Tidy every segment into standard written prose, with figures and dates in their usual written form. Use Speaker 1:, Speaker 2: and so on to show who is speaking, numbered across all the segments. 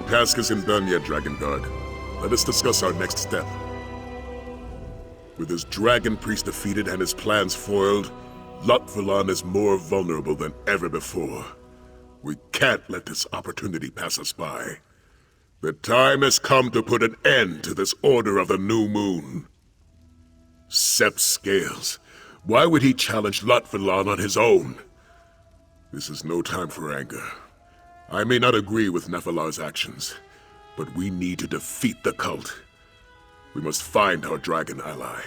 Speaker 1: task isn't done yet, Dragon Guard. Let us discuss our next step. With his Dragon Priest defeated and his plans foiled, Laatvulon is more vulnerable than ever before. We can't let this opportunity pass us by. The time has come to put an end to this Order of the New Moon. Sept Scales, why would he challenge Laatvulon on his own? This is no time for anger. I may not agree with Nahfahlaar's actions, but we need to defeat the cult. We must find our dragon ally.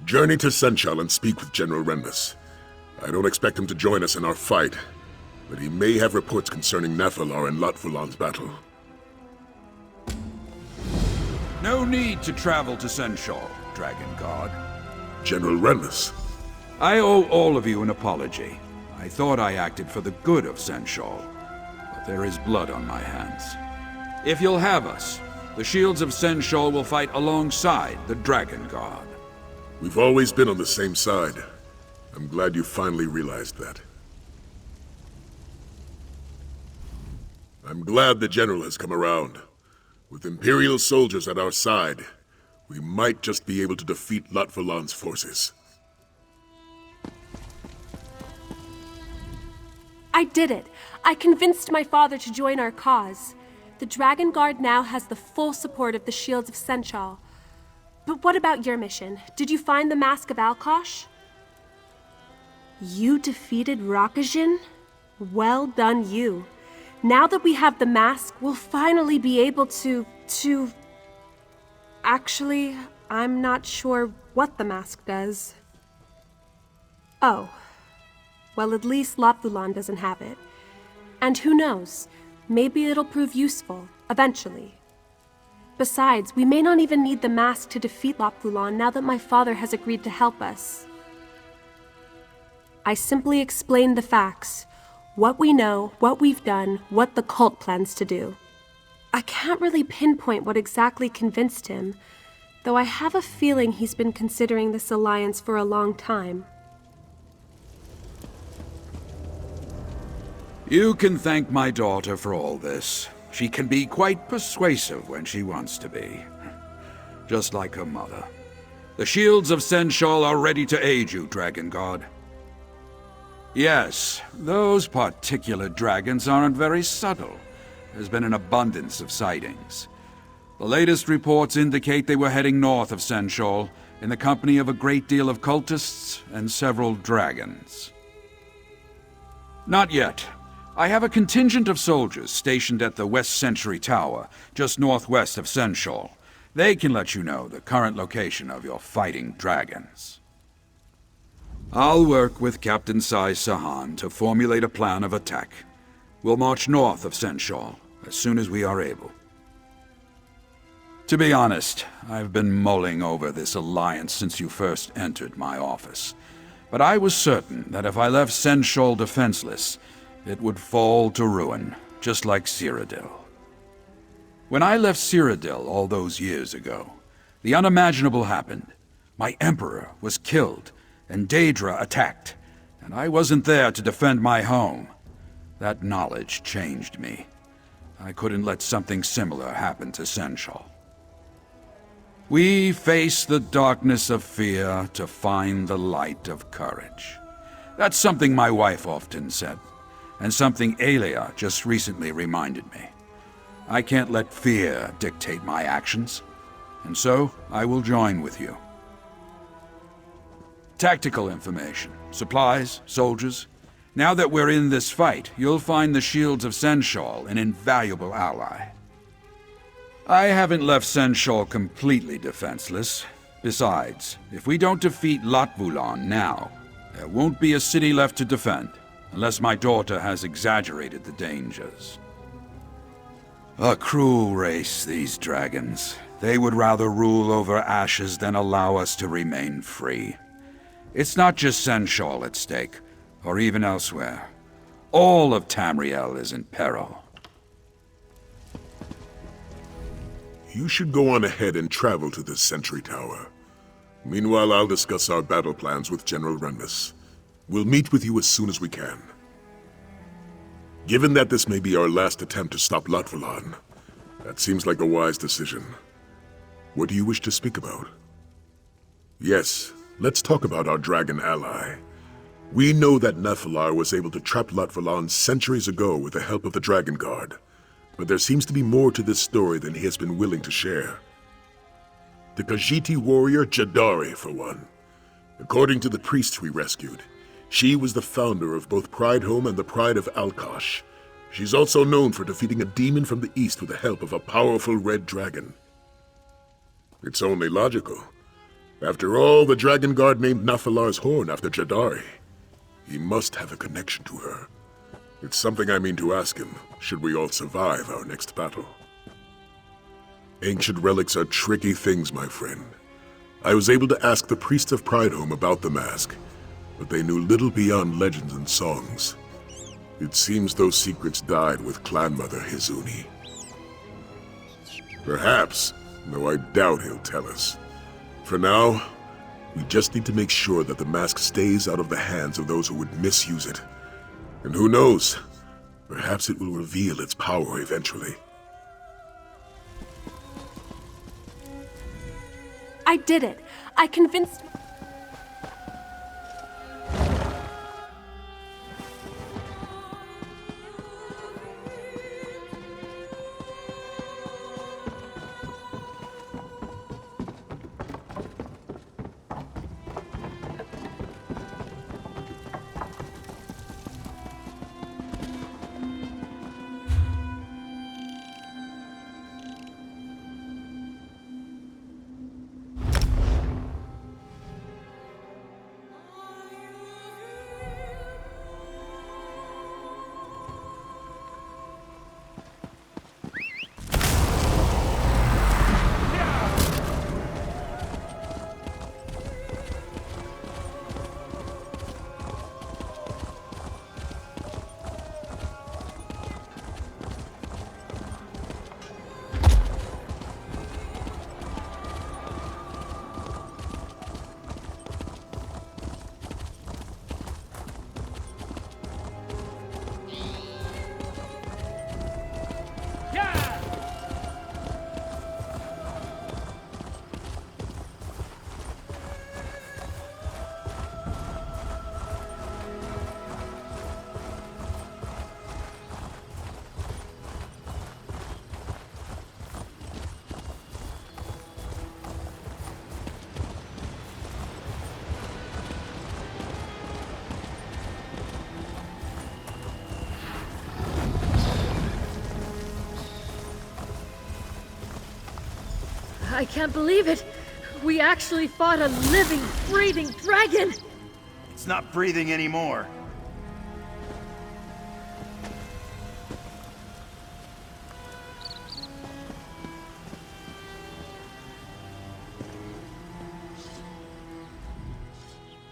Speaker 1: Journey to Senchal and speak with General Renmo. I don't expect him to join us in our fight, but he may have reports concerning Nahfahlaar and Laatvulon's battle.
Speaker 2: No need to travel to Senchal, Dragon Guard.
Speaker 1: General Renmo.
Speaker 2: I owe all of you an apology. I thought I acted for the good of Senchal, but there is blood on my hands. If you'll have us, the shields of Senchal will fight alongside the Dragon Guard.
Speaker 1: We've always been on the same side. I'm glad you finally realized that. I'm glad the General has come around. With Imperial soldiers at our side, we might just be able to defeat Laatvulon's forces.
Speaker 3: I did it! I convinced my father to join our cause. The Dragon Guard now has the full support of the Shields of Senchal. But what about your mission? Did you find the Mask of Alkosh? You defeated Ra Khajin? Well done, you. Now that we have the mask, we'll finally be able to... Actually, I'm not sure what the mask does. Oh. Well, at least Laatvulon doesn't have it. And who knows? Maybe it'll prove useful, eventually. Besides, we may not even need the mask to defeat Laatvulon now that my father has agreed to help us. I simply explained the facts. What we know, what we've done, what the cult plans to do. I can't really pinpoint what exactly convinced him, though I have a feeling he's been considering this alliance for a long time.
Speaker 2: You can thank my daughter for all this. She can be quite persuasive when she wants to be. Just like her mother. The shields of Senchal are ready to aid you, Dragon Guard. Yes, those particular dragons aren't very subtle. There's been an abundance of sightings. The latest reports indicate they were heading north of Senchal, in the company of a great deal of cultists and several dragons. Not yet. I have a contingent of soldiers stationed at the West Sentry Tower, just northwest of Senchal. They can let you know the current location of your fighting dragons. I'll work with Captain Sai Sahan to formulate a plan of attack. We'll march north of Senchal as soon as we are able. To be honest, I've been mulling over this alliance since you first entered my office. But I was certain that if I left Senchal defenseless, it would fall to ruin, just like Cyrodiil. When I left Cyrodiil all those years ago, the unimaginable happened. My Emperor was killed, and Daedra attacked, and I wasn't there to defend my home. That knowledge changed me. I couldn't let something similar happen to Senchal. We face the darkness of fear to find the light of courage. That's something my wife often said, and something Aelia just recently reminded me. I can't let fear dictate my actions, and so I will join with you. Tactical information, supplies, soldiers. Now that we're in this fight, you'll find the shields of Senchal an invaluable ally. I haven't left Senchal completely defenseless. Besides, if we don't defeat Laatvulon now, there won't be a city left to defend, unless my daughter has exaggerated the dangers. A cruel race, these dragons. They would rather rule over ashes than allow us to remain free. It's not just Senchal at stake, or even elsewhere. All of Tamriel is in peril.
Speaker 1: You should go on ahead and travel to this Sentry Tower. Meanwhile, I'll discuss our battle plans with General Renmo. We'll meet with you as soon as we can. Given that this may be our last attempt to stop Laatvulon, that seems like a wise decision. What do you wish to speak about? Yes, let's talk about our dragon ally. We know that Nahfahlaar was able to trap Laatvulon centuries ago with the help of the Dragon Guard, but there seems to be more to this story than he has been willing to share. The Khajiit warrior Jadari, for one. According to the priests we rescued, she was the founder of both Pridehome and the Pride of Alkosh. She's also known for defeating a demon from the east with the help of a powerful red dragon. It's only logical. After all, the Dragon Guard named Nahfahlaar's horn after Jadari. He must have a connection to her. It's something I mean to ask him, should we all survive our next battle. Ancient relics are tricky things, my friend. I was able to ask the priests of Pridehome about the mask, but they knew little beyond legends and songs. It seems those secrets died with Clan Mother Hizuni. Perhaps, though I doubt he'll tell us. For now, we just need to make sure that the mask stays out of the hands of those who would misuse it. And who knows, perhaps it will reveal its power eventually.
Speaker 3: I did it. I convinced...
Speaker 4: I can't believe it! We actually fought a living, breathing dragon!
Speaker 5: It's not breathing anymore.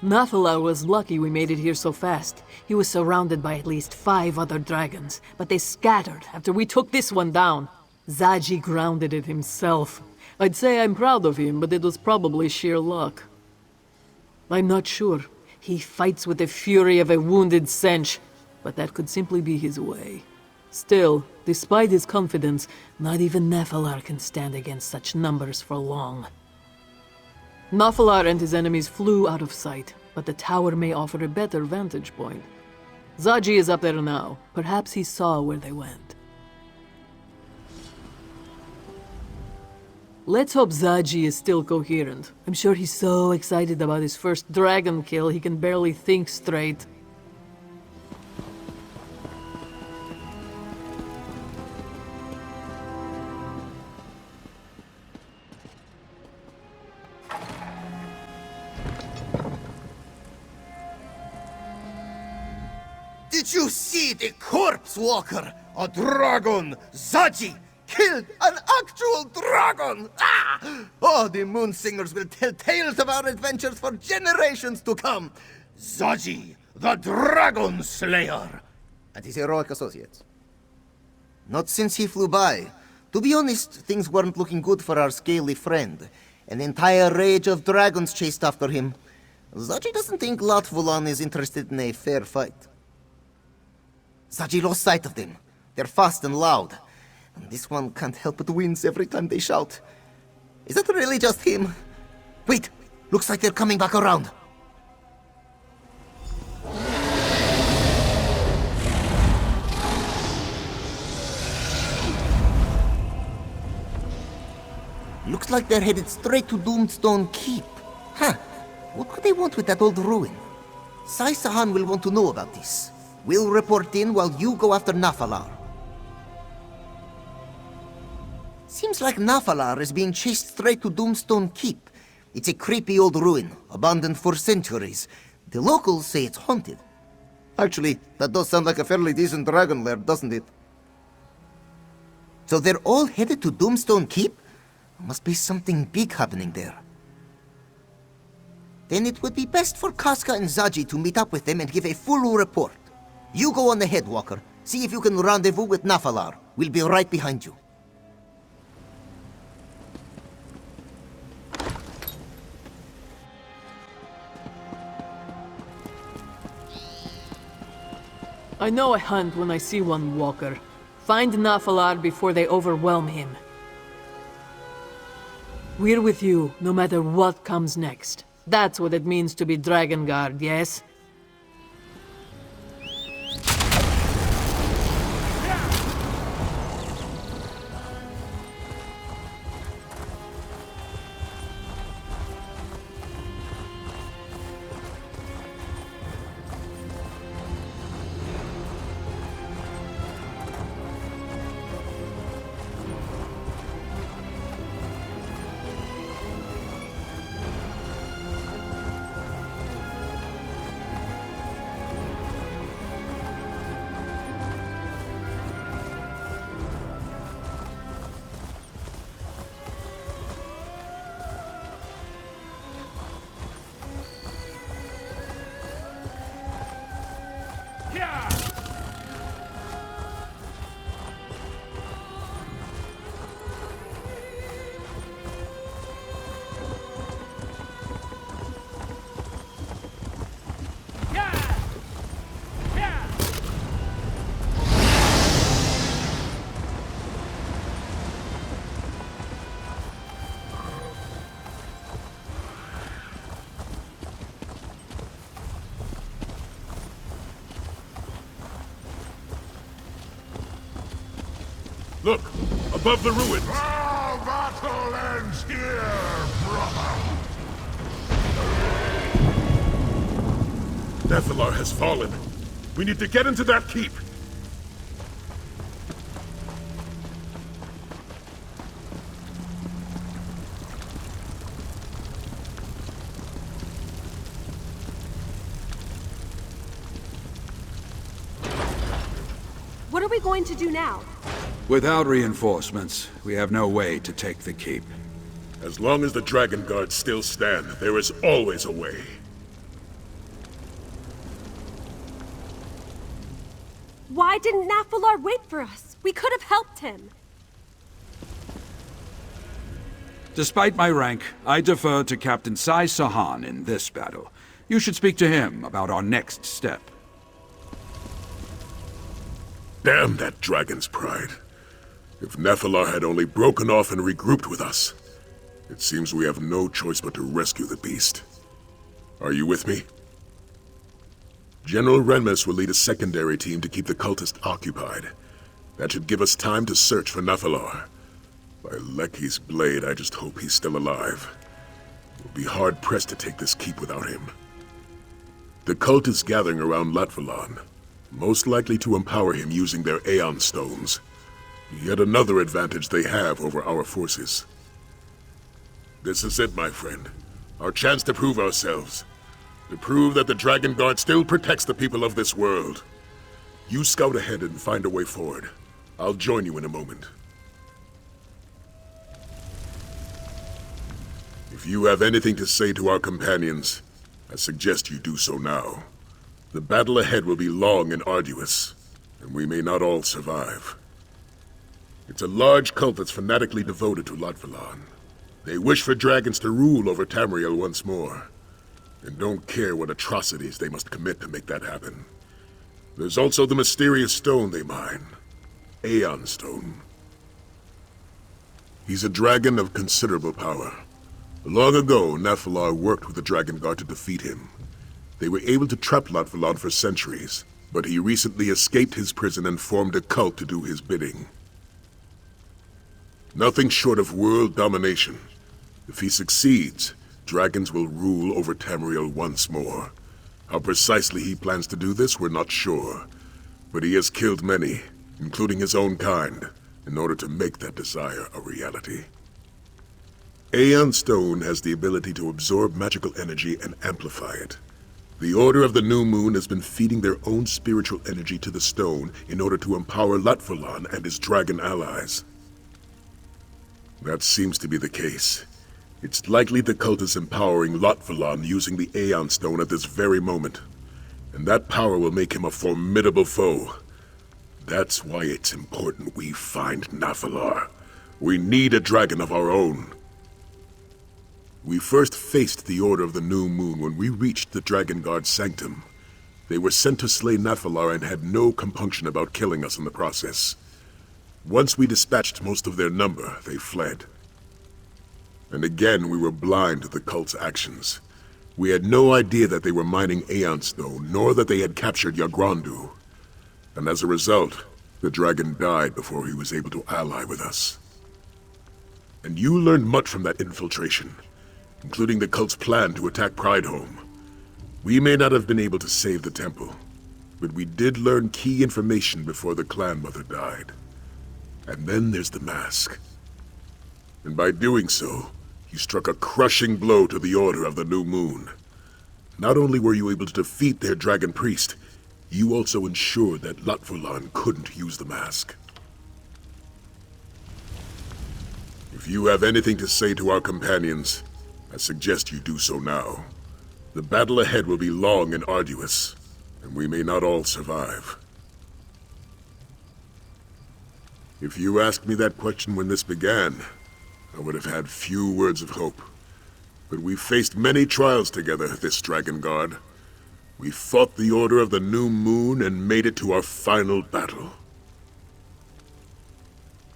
Speaker 6: Nahfahlaar was lucky we made it here so fast. He was surrounded by at least 5 other dragons, but they scattered after we took this one down. Zaji grounded it himself. I'd say I'm proud of him, but it was probably sheer luck. I'm not sure. He fights with the fury of a wounded Sench, but that could simply be his way. Still, despite his confidence, not even Nahfahlaar can stand against such numbers for long. Nahfahlaar and his enemies flew out of sight, but the tower may offer a better vantage point. Zaji is up there now. Perhaps he saw where they went. Let's hope Zaji is still coherent. I'm sure he's so excited about his first dragon kill he can barely think straight.
Speaker 7: Did you see the corpse walker? A dragon! Zaji! Killed an actual dragon! Ah! Oh, the moon singers will tell tales of our adventures for generations to come. Zaji, the dragon slayer! And his heroic associates. Not since he flew by. To be honest, things weren't looking good for our scaly friend. An entire rage of dragons chased after him. Zaji doesn't think Laatvulon is interested in a fair fight. Zaji lost sight of them. They're fast and loud. And this one can't help but wince every time they shout. Is that really just him? Wait, looks like they're coming back around. Looks like they're headed straight to Doomstone Keep. Huh, what could they want with that old ruin? Sai Sahan will want to know about this. We'll report in while you go after Nahfahlaar. Seems like Nahfahlaar is being chased straight to Doomstone Keep. It's a creepy old ruin, abandoned for centuries. The locals say it's haunted. Actually, that does sound like a fairly decent dragon lair, doesn't it? So they're all headed to Doomstone Keep? Must be something big happening there. Then it would be best for Casca and Zaji to meet up with them and give a full report. You go on ahead, Walker. See if you can rendezvous with Nahfahlaar. We'll be right behind you.
Speaker 6: I know a hunt when I see one, Walker. Find Nahfahlaar before they overwhelm him. We're with you, no matter what comes next. That's what it means to be Dragon Guard, yes?
Speaker 1: Look! Above the ruins!
Speaker 8: Our battle ends here, brother!
Speaker 1: Nahfahlaar has fallen. We need to get into that keep.
Speaker 3: What are we going to do now?
Speaker 2: Without reinforcements, we have no way to take the keep.
Speaker 1: As long as the Dragon Guards still stand, there is always a way.
Speaker 3: Why didn't Nahfahlaar wait for us? We could have helped him.
Speaker 2: Despite my rank, I defer to Captain Sai Sahan in this battle. You should speak to him about our next step.
Speaker 1: Damn that dragon's pride. If Nahfahlaar had only broken off and regrouped with us, it seems we have no choice but to rescue the beast. Are you with me? General Renmo will lead a secondary team to keep the cultists occupied. That should give us time to search for Nahfahlaar. By Lecky's blade, I just hope he's still alive. We'll be hard-pressed to take this keep without him. The cult is gathering around Laatvulon, most likely to empower him using their Aeon Stones. Yet another advantage they have over our forces. This is it, my friend. Our chance to prove ourselves. To prove that the Dragon Guard still protects the people of this world. You scout ahead and find a way forward. I'll join you in a moment. If you have anything to say to our companions, I suggest you do so now. The battle ahead will be long and arduous, and we may not all survive. It's a large cult that's fanatically devoted to Laatvulon. They wish for dragons to rule over Tamriel once more, and don't care what atrocities they must commit to make that happen. There's also the mysterious stone they mine. Aeon Stone. He's a dragon of considerable power. Long ago, Nahfahlaar worked with the Dragon Guard to defeat him. They were able to trap Laatvulon for centuries, but he recently escaped his prison and formed a cult to do his bidding. Nothing short of world domination. If he succeeds, dragons will rule over Tamriel once more. How precisely he plans to do this, we're not sure. But he has killed many, including his own kind, in order to make that desire a reality. Aeon Stone has the ability to absorb magical energy and amplify it. The Order of the New Moon has been feeding their own spiritual energy to the stone in order to empower Laatvulon and his dragon allies. That seems to be the case. It's likely the cult is empowering Laatvulon using the Aeon Stone at this very moment. And that power will make him a formidable foe. That's why it's important we find Nahfahlaar. We need a dragon of our own. We first faced the Order of the New Moon when we reached the Dragon Guard's sanctum. They were sent to slay Nahfahlaar and had no compunction about killing us in the process. Once we dispatched most of their number, they fled. And again, we were blind to the cult's actions. We had no idea that they were mining Aeon Stone, nor that they had captured Yagrandu. And as a result, the dragon died before he was able to ally with us. And you learned much from that infiltration, including the cult's plan to attack Prideholme. We may not have been able to save the temple, but we did learn key information before the clan mother died. And then there's the mask. And by doing so, you struck a crushing blow to the Order of the New Moon. Not only were you able to defeat their dragon priest, you also ensured that Laatvulon couldn't use the mask. If you have anything to say to our companions, I suggest you do so now. The battle ahead will be long and arduous, and we may not all survive. If you asked me that question when this began, I would have had few words of hope. But we faced many trials together, this Dragon Guard. We fought the Order of the New Moon and made it to our final battle.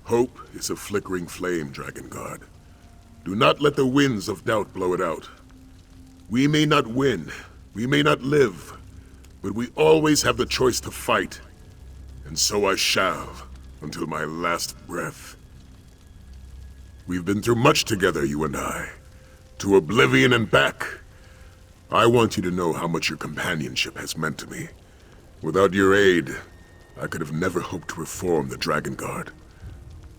Speaker 1: Hope is a flickering flame, Dragon Guard. Do not let the winds of doubt blow it out. We may not win, we may not live, but we always have the choice to fight. And so I shall, until my last breath. We've been through much together, you and I. To oblivion and back. I want you to know how much your companionship has meant to me. Without your aid, I could have never hoped to reform the Dragon Guard.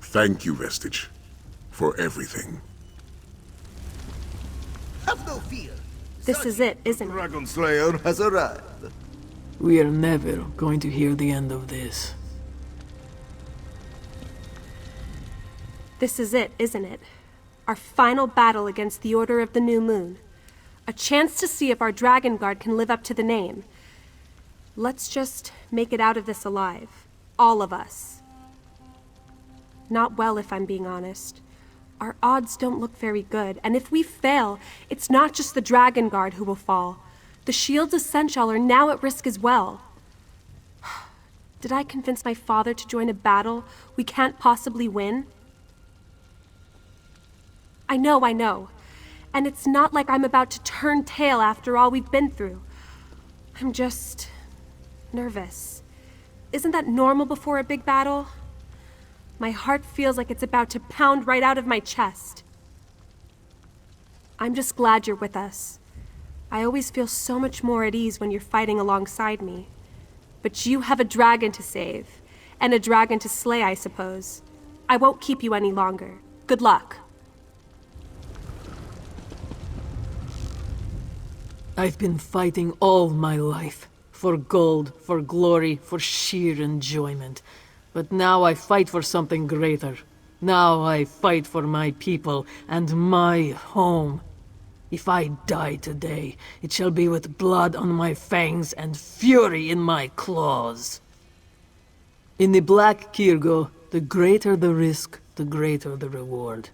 Speaker 1: Thank you, Vestige, for everything.
Speaker 7: Have no fear.
Speaker 3: This is it, isn't it?
Speaker 7: Dragon Slayer has arrived.
Speaker 6: We are never going to hear the end of this.
Speaker 3: This is it, isn't it? Our final battle against the Order of the New Moon. A chance to see if our Dragon Guard can live up to the name. Let's just make it out of this alive. All of us. Not well, if I'm being honest. Our odds don't look very good, and if we fail, it's not just the Dragon Guard who will fall. The shields of Senchal are now at risk as well. Did I convince my father to join a battle we can't possibly win? I know. And it's not like I'm about to turn tail after all we've been through. I'm just nervous. Isn't that normal before a big battle? My heart feels like it's about to pound right out of my chest. I'm just glad you're with us. I always feel so much more at ease when you're fighting alongside me. But you have a dragon to save, and a dragon to slay, I suppose. I won't keep you any longer. Good luck.
Speaker 6: I've been fighting all my life. For gold, for glory, for sheer enjoyment. But now I fight for something greater. Now I fight for my people and my home. If I die today, it shall be with blood on my fangs and fury in my claws. In the Black Kirgo, the greater the risk, the greater the reward.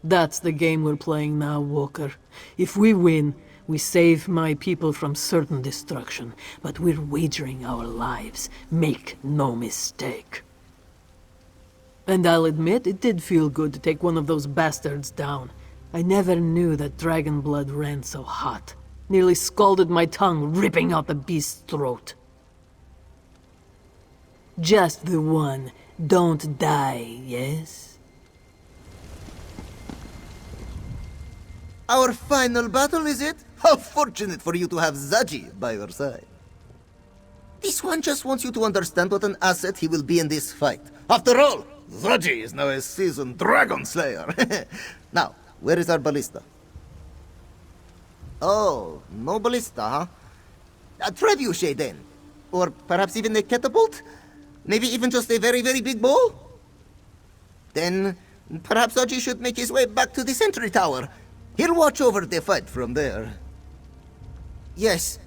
Speaker 6: That's the game we're playing now, Walker. If we win, We save my people from certain destruction, but we're wagering our lives. Make no mistake. And I'll admit, it did feel good to take one of those bastards down. I never knew that dragon blood ran so hot. Nearly scalded my tongue, ripping out the beast's throat. Just the one. Don't die, yes?
Speaker 7: Our final battle, is it? How fortunate for you to have Zaji by your side. This one just wants you to understand what an asset he will be in this fight. After all, Zaji is now a seasoned dragon slayer. Now, where is our ballista? Oh, no ballista, huh? A trebuchet then. Or perhaps even a catapult? Maybe even just a very, very big bow? Then perhaps Zaji should make his way back to the sentry tower. He'll watch over the fight from there. Yes.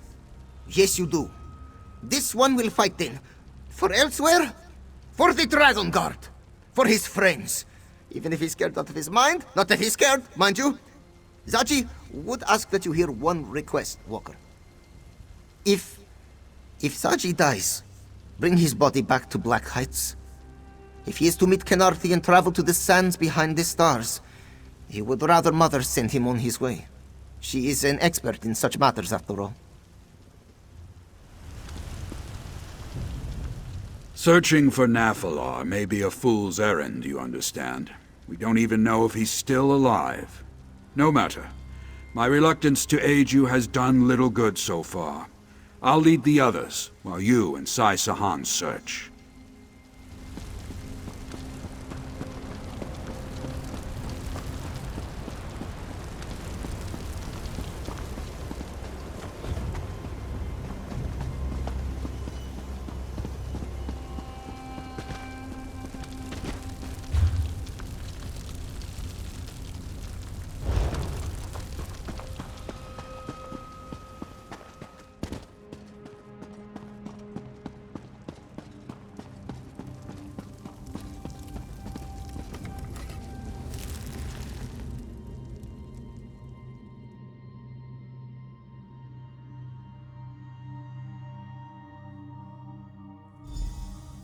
Speaker 7: Yes, you do. This one will fight then. For Elsweyr? For the Dragon Guard. For his friends. Even if he's scared out of his mind. Not that he's scared, mind you. Zaji would ask that you hear one request, Walker. If Zaji dies, bring his body back to Black Heights. If he is to meet Kenarthi and travel to the sands behind the stars, he would rather Mother send him on his way. She is an expert in such matters, after all.
Speaker 2: Searching for Nahfahlaar may be a fool's errand, you understand. We don't even know if he's still alive. No matter. My reluctance to aid you has done little good so far. I'll lead the others, while you and Sai Sahan search.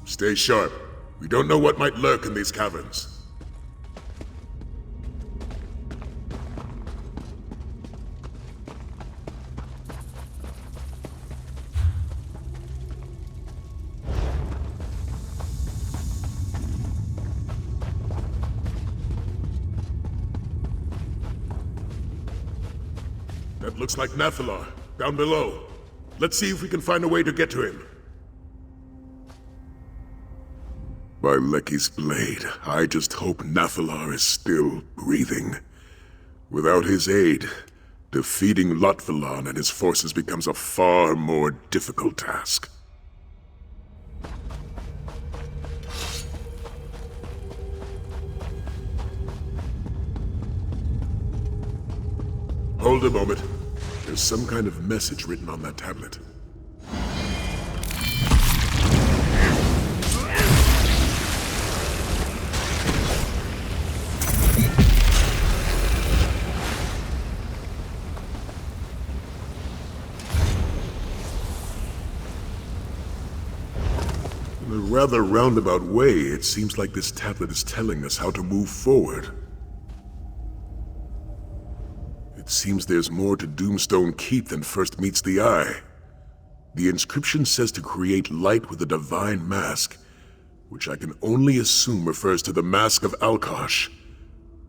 Speaker 1: Stay sharp. We don't know what might lurk in these caverns. That looks like Nahfahlaar, down below. Let's see if we can find a way to get to him. By Lecky's blade, I just hope Nahfahlaar is still breathing. Without his aid, defeating Laatvulon and his forces becomes a far more difficult task. Hold a moment. There's some kind of message written on that tablet. In a rather roundabout way, it seems like this tablet is telling us how to move forward. It seems there's more to Doomstone Keep than first meets the eye. The inscription says to create light with a divine mask, which I can only assume refers to the mask of Alkosh.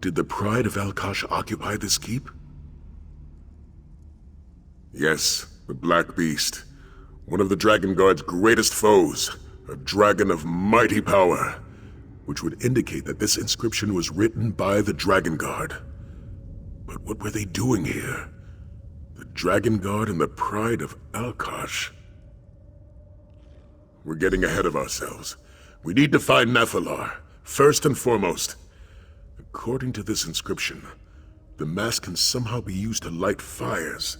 Speaker 1: Did the pride of Alkosh occupy this keep? Yes, the Black Beast. One of the Dragon Guard's greatest foes. A dragon of mighty power, which would indicate that this inscription was written by the Dragon Guard. But what were they doing here? The Dragon Guard and the pride of Alkosh. We're getting ahead of ourselves. We need to find Nahfahlaar, first and foremost. According to this inscription, the mask can somehow be used to light fires.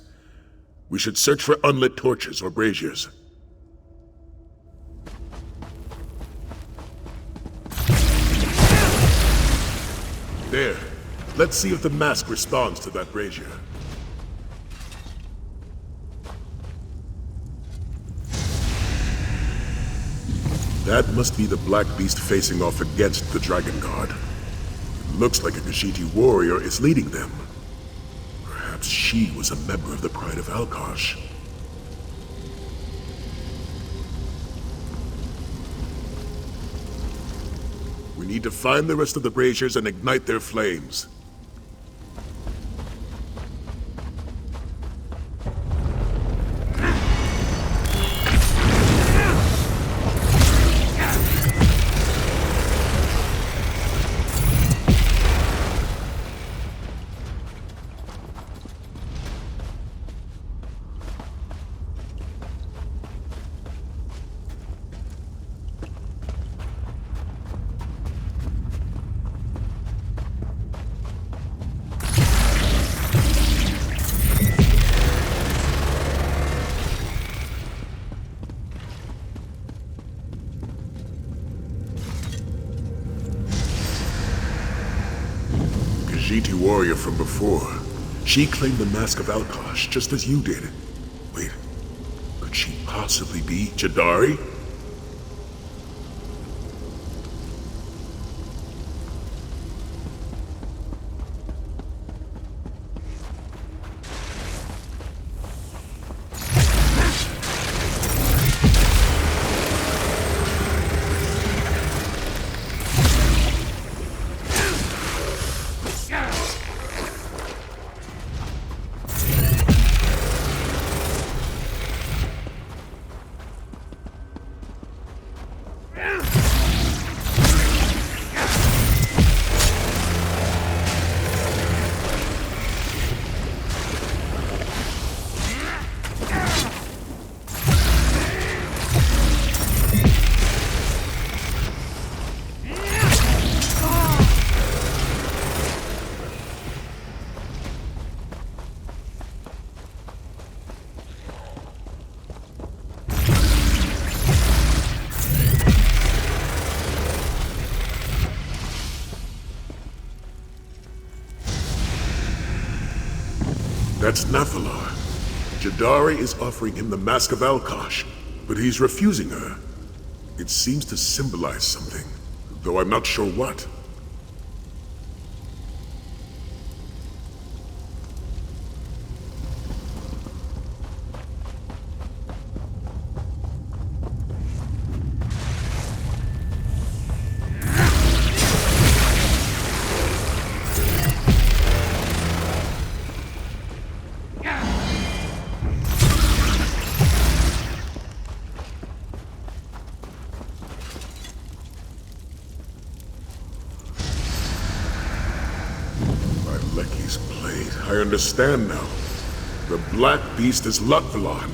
Speaker 1: We should search for unlit torches or braziers. There. Let's see if the mask responds to that brazier. That must be the Black Beast facing off against the Dragon Guard. It looks like a Khajiit warrior is leading them. Perhaps she was a member of the Pride of Alkosh. We need to find the rest of the braziers and ignite their flames. Khajiit warrior from before. She claimed the Mask of Alkosh, just as you did. Wait, could she possibly be Jadari? That's Nahfahlaar. Jadari is offering him the Mask of Alkosh, but he's refusing her. It seems to symbolize something, though I'm not sure what. I understand now. The Black Beast is Laatvulon.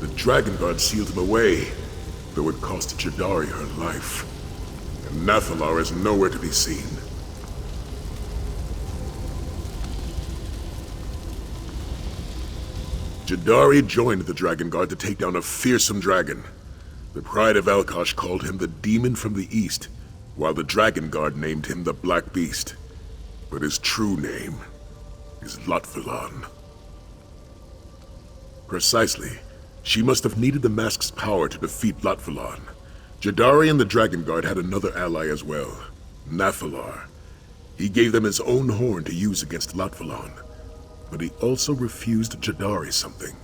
Speaker 1: The Dragon Guard sealed him away, though it cost Jadari her life. And Nahfahlaar is nowhere to be seen. Jadari joined the Dragon Guard to take down a fearsome dragon. The Pride of Alkosh called him the Demon from the East, while the Dragon Guard named him the Black Beast. But his true name is Laatvulon. Precisely. She must have needed the mask's power to defeat Laatvulon. Jadari and the Dragon Guard had another ally as well, Nahfahlaar. He gave them his own horn to use against Laatvulon, but he also refused Jadari something.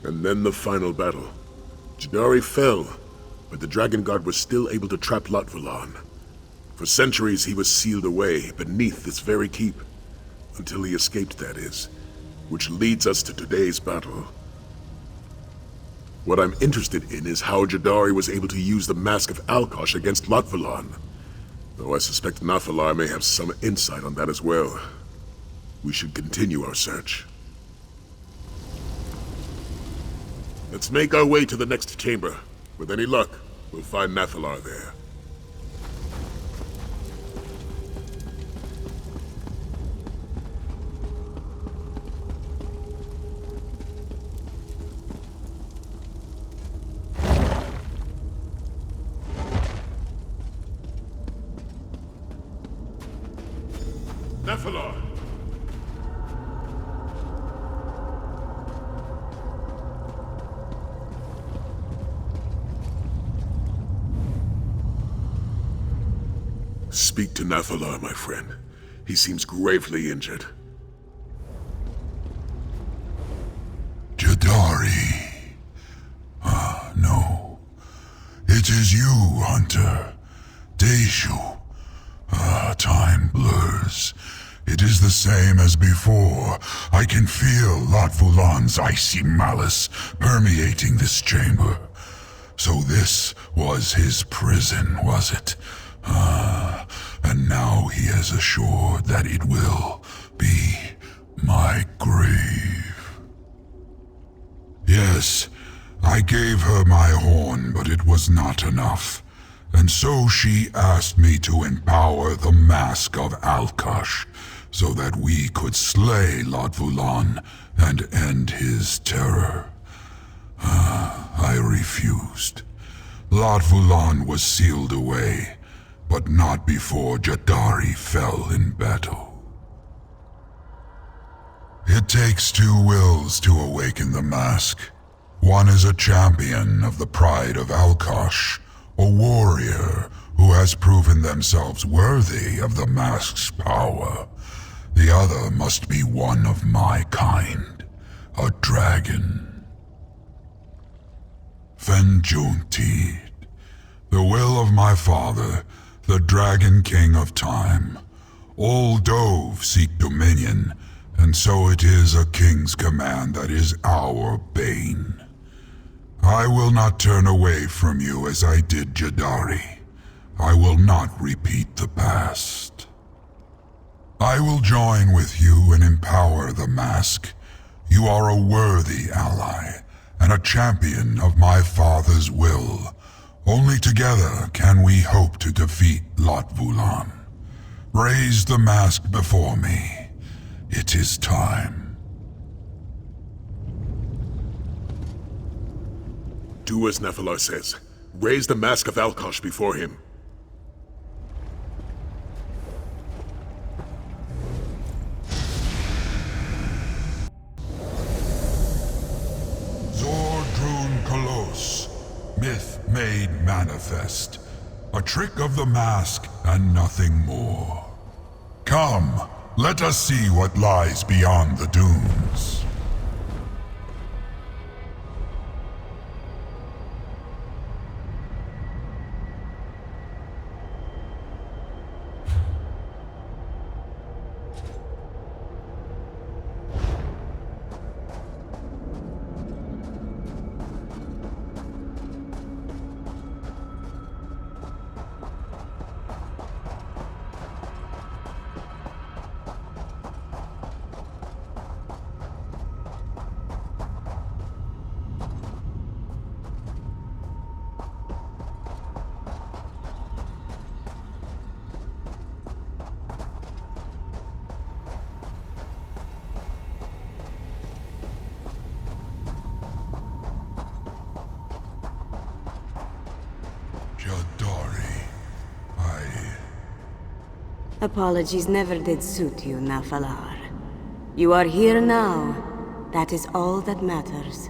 Speaker 1: And then the final battle. Jadari fell, but the Dragon Guard was still able to trap Laatvulon. For centuries he was sealed away beneath this very keep, until he escaped, that is, which leads us to today's battle. What I'm interested in is how Jadari was able to use the Mask of Alkosh against Laatvulon, though I suspect Nahfahlaar may have some insight on that as well. We should continue our search. Let's make our way to the next chamber. With any luck, we'll find Nahfahlaar there. Nahfahlaar! Speak to Nahfahlaar, my friend. He seems gravely injured.
Speaker 8: Jadari. No. It is you, Hunter. Deishu. Time blurs. It is the same as before. I can feel Laatvulon's icy malice permeating this chamber. So this was his prison, was it? And now he has assured that it will be my grave. Yes, I gave her my horn, but it was not enough. And so she asked me to empower the mask of Alkosh, so that we could slay Laatvulon and end his terror. I refused. Laatvulon was sealed away, but not before Jadari fell in battle. It takes two wills to awaken the mask. One is a champion of the pride of Alkosh, a warrior who has proven themselves worthy of the mask's power. The other must be one of my kind, a dragon. Fenjuntid, the will of my father, the Dragon King of Time. All Dove seek dominion, and so it is a king's command that is our bane. I will not turn away from you as I did Jadari. I will not repeat the past. I will join with you and empower the mask. You are a worthy ally, and a champion of my father's will. Only together can we hope to defeat Laatvulon. Raise the mask before me. It is time.
Speaker 1: Do as Nahfahlaar says. Raise the mask of Alkosh before him.
Speaker 8: Myth made manifest. A trick of the mask and nothing more. Come, let us see what lies beyond the dunes.
Speaker 9: Apologies never did suit you, Nahfahlaar. You are here now. That is all that matters.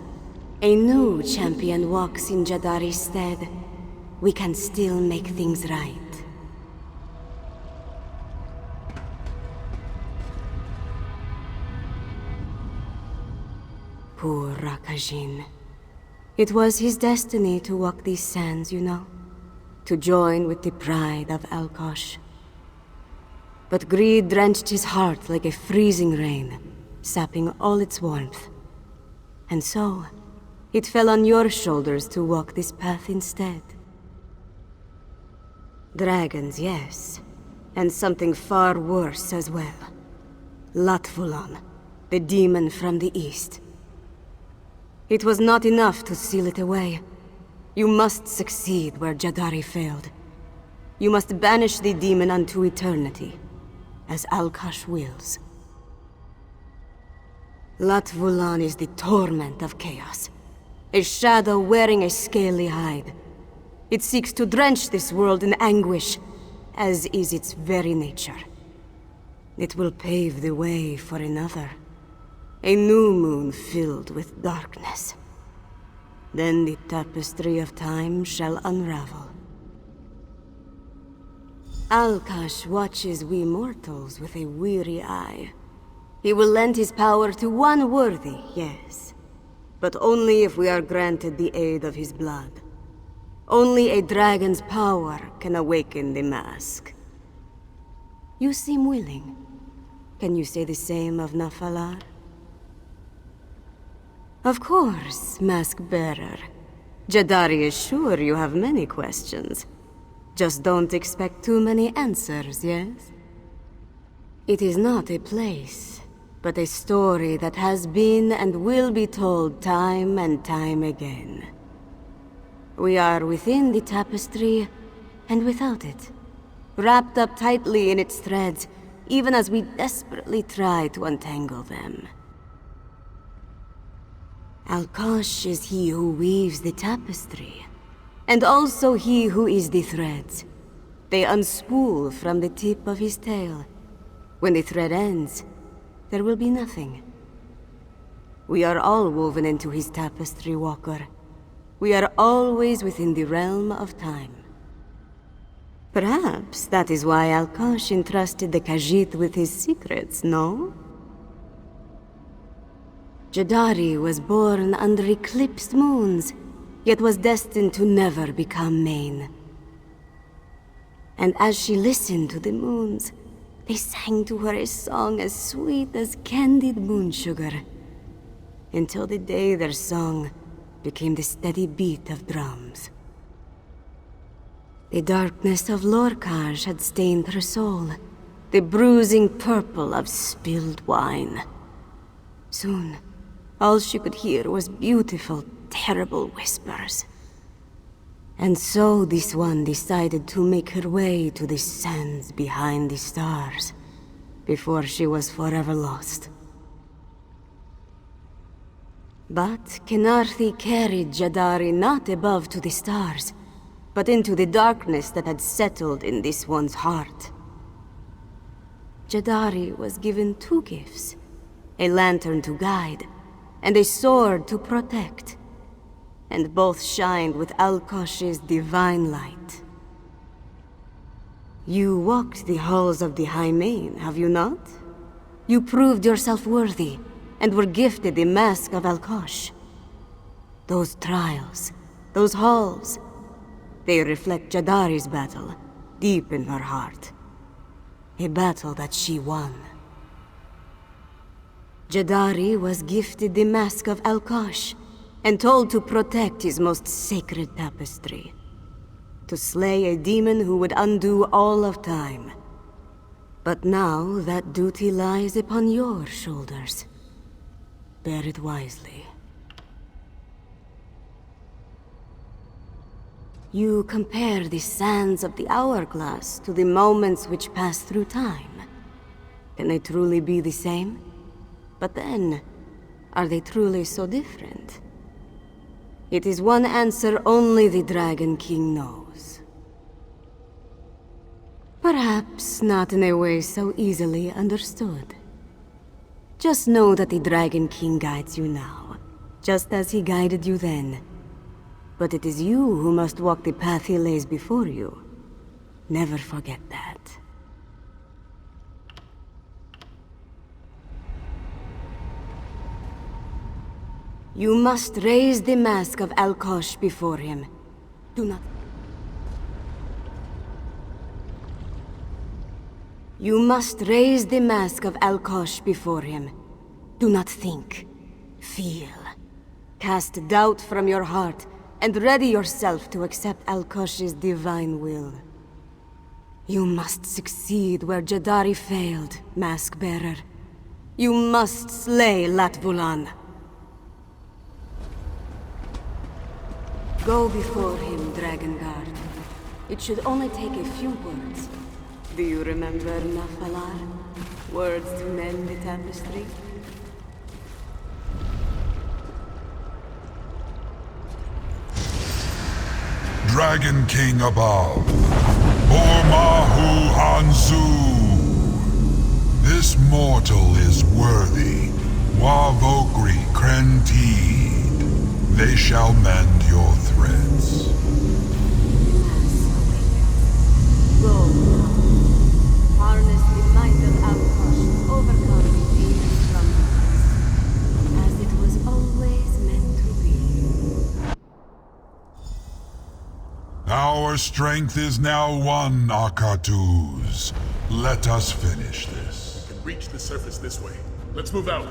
Speaker 9: A new champion walks in Jadari's stead. We can still make things right. Poor Ra Khajin. It was his destiny to walk these sands, you know. To join with the pride of Alkosh. But greed drenched his heart like a freezing rain, sapping all its warmth. And so, it fell on your shoulders to walk this path instead. Dragons, yes. And something far worse as well. Laatvulon, the demon from the east. It was not enough to seal it away. You must succeed where Jadari failed. You must banish the demon unto eternity, as Alkosh wills. Laatvulon is the torment of chaos, a shadow wearing a scaly hide. It seeks to drench this world in anguish, as is its very nature. It will pave the way for another, a new moon filled with darkness. Then the tapestry of time shall unravel. Alkosh watches we mortals with a weary eye. He will lend his power to one worthy, yes. But only if we are granted the aid of his blood. Only a dragon's power can awaken the mask. You seem willing. Can you say the same of Nahfahlaar? Of course, Mask Bearer. Jadari is sure you have many questions. Just don't expect too many answers, yes? It is not a place, but a story that has been and will be told time and time again. We are within the tapestry, and without it, wrapped up tightly in its threads, even as we desperately try to untangle them. Alkosh is he who weaves the tapestry, and also he who is the threads. They unspool from the tip of his tail. When the thread ends, there will be nothing. We are all woven into his tapestry, Walker. We are always within the realm of time. Perhaps that is why Alkosh entrusted the Khajiit with his secrets, no? Jadari was born under eclipsed moons, yet was destined to never become main. And as she listened to the moons, they sang to her a song as sweet as candied moon sugar, until the day their song became the steady beat of drums. The darkness of Lorkhaj had stained her soul, the bruising purple of spilled wine. Soon, all she could hear was beautiful, terrible whispers. And so this one decided to make her way to the sands behind the stars, before she was forever lost. But Kenarthi carried Jadari not above to the stars, but into the darkness that had settled in this one's heart. Jadari was given two gifts, a lantern to guide, and a sword to protect, and both shined with Alkosh's divine light. You walked the halls of the High Main, have you not? You proved yourself worthy, and were gifted the mask of Alkosh. Those trials, those halls, they reflect Jadari's battle, deep in her heart. A battle that she won. Jadari was gifted the mask of Alkosh, and told to protect his most sacred tapestry. To slay a demon who would undo all of time. But now that duty lies upon your shoulders. Bear it wisely. You compare the sands of the hourglass to the moments which pass through time. Can they truly be the same? But then, are they truly so different? It is one answer only the Dragon King knows. Perhaps not in a way so easily understood. Just know that the Dragon King guides you now, just as he guided you then. But it is you who must walk the path he lays before you. Never forget that. You must raise the mask of Alkosh before him. Do not... You must raise the mask of Alkosh before him. Do not think. Feel. Cast doubt from your heart, and ready yourself to accept Alkosh's divine will. You must succeed where Jadari failed, Mask Bearer. You must slay Laatvulon. Go before him, Dragon Guard. It should only take a few words. Do you remember Nahfahlaar? Words to mend the tapestry?
Speaker 8: Dragon King above, Bormahu Hanzu. This mortal is worthy. Wavokri Krentid. They shall mend your threads.
Speaker 9: Go.
Speaker 8: Our strength is now one, Akatuz. Let us finish this.
Speaker 1: We can reach the surface this way. Let's move out.